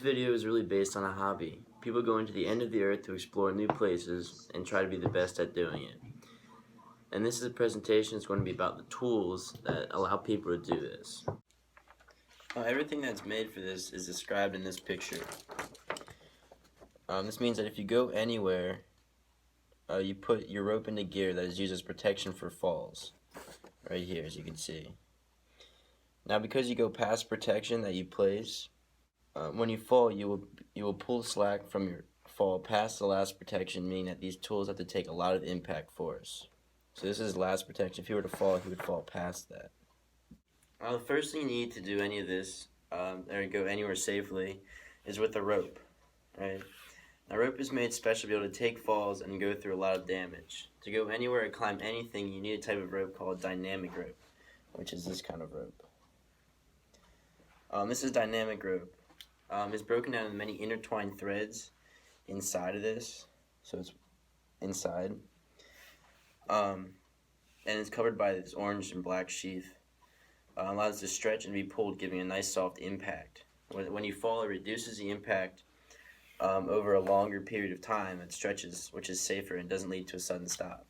video is really based on a hobby. People go into the end of the earth to explore new places and try to be the best at doing it. And this is a presentation that's going to be about the tools that allow people to do this. Everything that's made for this is described in this picture. This means that if you go anywhere, you put your rope into gear that is used as protection for falls. Right here, as you can see. Now, because you go past protection that you place, when you fall, you will pull slack from your fall past the last protection, meaning that these tools have to take a lot of impact force. So this is last protection. If you were to fall, he would fall past that. The first thing you need to do any of this, or go anywhere safely, is with a rope, right? Now, rope is made special to be able to take falls and go through a lot of damage. To go anywhere or climb anything, you need a type of rope called dynamic rope, which is this kind of rope. This is dynamic rope. It's broken down into many intertwined threads inside of this, so it's inside. And it's covered by this orange and black sheath. Allows it to stretch and be pulled, giving a nice soft impact. When you fall, it reduces the impact over a longer period of time. It stretches, which is safer and doesn't lead to a sudden stop.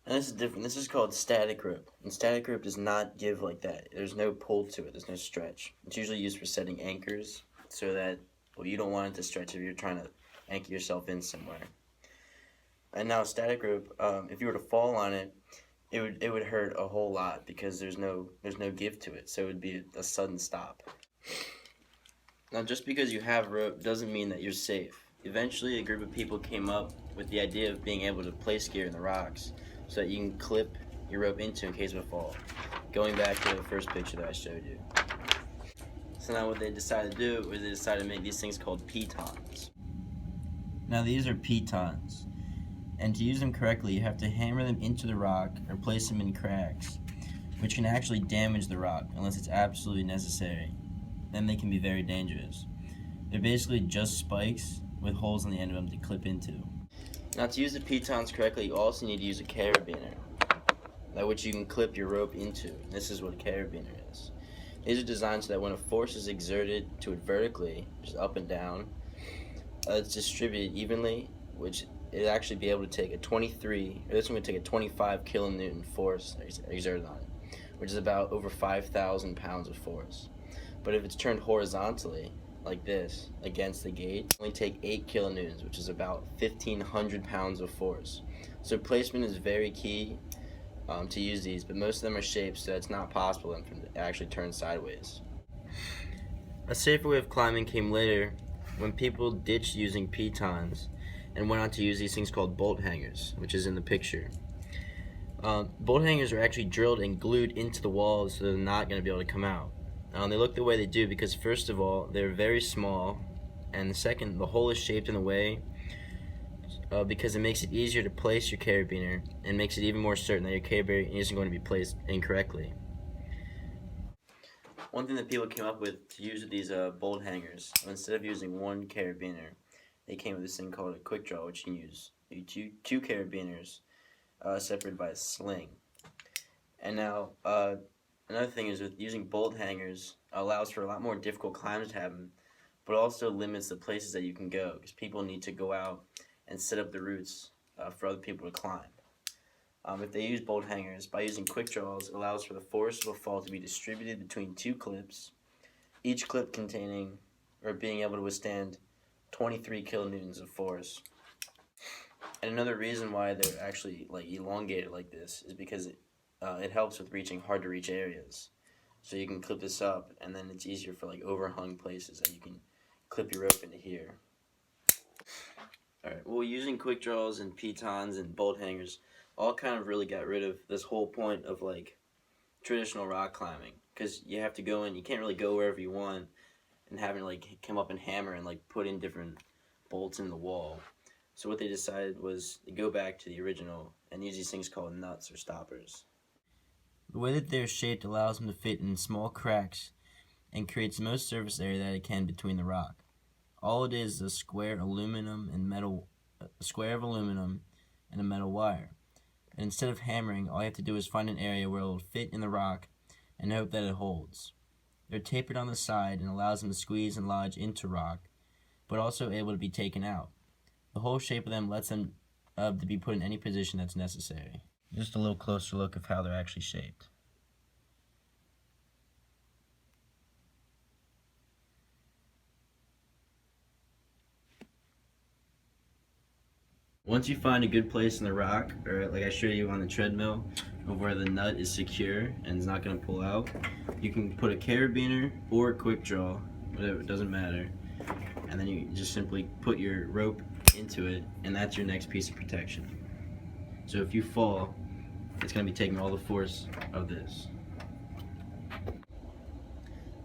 And this is different. This is called static rope. And static rope does not give like that. There's no pull to it. There's no stretch. It's usually used for setting anchors so that, well, you don't want it to stretch if you're trying to anchor yourself in somewhere. And now static rope, if you were to fall on it, it would hurt a whole lot because there's no give to it. So it would be a sudden stop. Now, just because you have rope doesn't mean that you're safe. Eventually, a group of people came up with the idea of being able to place gear in the rocks so that you can clip your rope into in case of a fall. Going back to the first picture that I showed you. So now what they decided to do was they decided to make these things called pitons. Now these are pitons. And to use them correctly, you have to hammer them into the rock or place them in cracks, which can actually damage the rock unless it's absolutely necessary. Then they can be very dangerous. They're basically just spikes with holes on the end of them to clip into. Now, to use the pitons correctly, you also need to use a carabiner, which you can clip your rope into. This is what a carabiner is. These are designed so that when a force is exerted to it vertically, just up and down, it's distributed evenly, which it'll actually be able to take this one would take a 25 kilonewton force exerted on it, which is about over 5,000 pounds of force. But if it's turned horizontally, like this, against the gate, only take 8 kilonewtons, which is about 1,500 pounds of force. So placement is very key to use these, but most of them are shaped so that it's not possible for them to actually turn sideways. A safer way of climbing came later when people ditched using pitons and went on to use these things called bolt hangers, which is in the picture. Bolt hangers are actually drilled and glued into the walls so they're not going to be able to come out. They look the way they do because, first of all, they're very small, and second, the hole is shaped in a way because it makes it easier to place your carabiner and makes it even more certain that your carabiner isn't going to be placed incorrectly. One thing that people came up with to use with these bolt hangers, instead of using one carabiner, they came with this thing called a quick draw, which you can use two carabiners separated by a sling. And now, another thing is with using bolt hangers allows for a lot more difficult climbs to happen, but also limits the places that you can go because people need to go out and set up the routes for other people to climb. If they use bolt hangers, by using quick draws, it allows for the force of a fall to be distributed between two clips, each clip containing or being able to withstand 23 kilonewtons of force. And another reason why they're actually elongated like this is because it helps with reaching hard to reach areas. So you can clip this up, and then it's easier for overhung places that you can clip your rope into here. Alright, well, using quick draws and pitons and bolt hangers all kind of really got rid of this whole point of traditional rock climbing, because you have to go in, you can't really go wherever you want and having to come up and hammer and put in different bolts in the wall. So what they decided was to go back to the original and use these things called nuts or stoppers. The way that they're shaped allows them to fit in small cracks and creates the most surface area that it can between the rock. All it is a square of aluminum and a metal wire. And instead of hammering, all you have to do is find an area where it will fit in the rock and hope that it holds. They're tapered on the side and allows them to squeeze and lodge into rock, but also able to be taken out. The whole shape of them lets them to be put in any position that's necessary. Just a little closer look of how they're actually shaped. Once you find a good place in the rock, or like I showed you on the treadmill, of where the nut is secure and it's not going to pull out, you can put a carabiner or a quick draw, whatever, it doesn't matter, and then you just simply put your rope into it, and that's your next piece of protection. So if you fall, it's going to be taking all the force of this.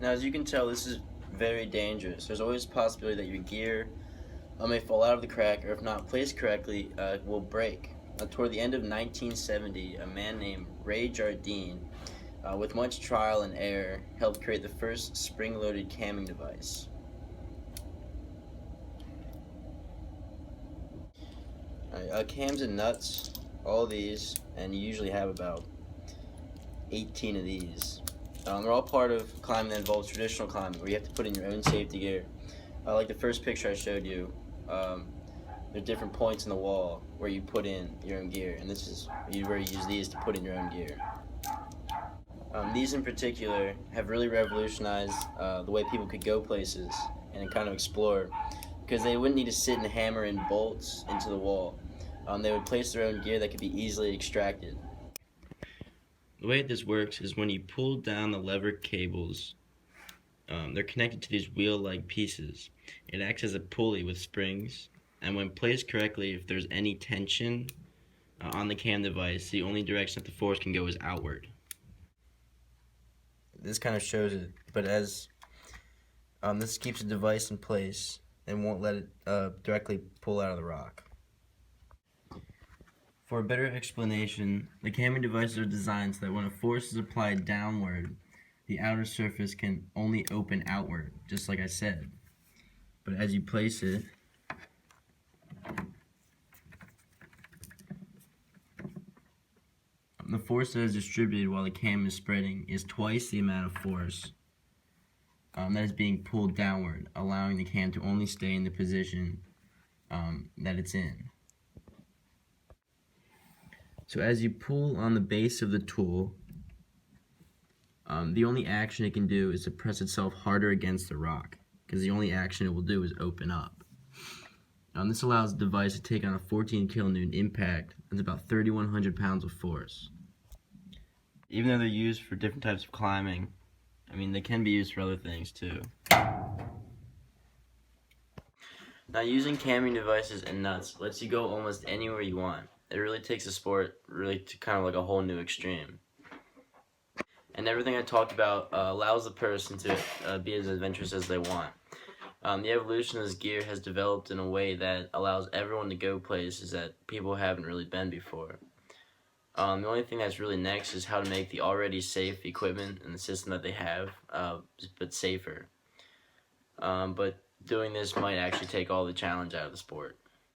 Now, as you can tell, this is very dangerous. There's always a possibility that your gear may fall out of the crack, or if not placed correctly, will break. Toward the end of 1970, a man named Ray Jardine, with much trial and error, helped create the first spring-loaded camming device. Cams and nuts, all these, and you usually have about 18 of these. They're all part of climbing that involves traditional climbing, where you have to put in your own safety gear. Like the first picture I showed you, there are different points in the wall where you put in your own gear, and this is where you use these to put in your own gear. These in particular have really revolutionized the way people could go places and kind of explore, because they wouldn't need to sit and hammer in bolts into the wall. They would place their own gear that could be easily extracted. The way this works is when you pull down the lever cables, they're connected to these wheel-like pieces. It acts as a pulley with springs, and when placed correctly, if there's any tension on the cam device, the only direction that the force can go is outward. This kind of shows it, but as this keeps the device in place and won't let it directly pull out of the rock. For a better explanation, the camming devices are designed so that when a force is applied downward, the outer surface can only open outward, just like I said. But as you place it, the force that is distributed while the cam is spreading is twice the amount of force that is being pulled downward, allowing the cam to only stay in the position that it's in. So as you pull on the base of the tool, the only action it can do is to press itself harder against the rock, because the only action it will do is open up. This allows the device to take on a 14 kilonewton impact. That's about 3,100 pounds of force. Even though they're used for different types of climbing, I mean, they can be used for other things too. Now, using camming devices and nuts lets you go almost anywhere you want. It really takes the sport really to kind of like a whole new extreme. And everything I talked about allows the person to be as adventurous as they want. The evolution of this gear has developed in a way that allows everyone to go places that people haven't really been before. The only thing that's really next is how to make the already safe equipment and the system that they have, but safer. But doing this might actually take all the challenge out of the sport.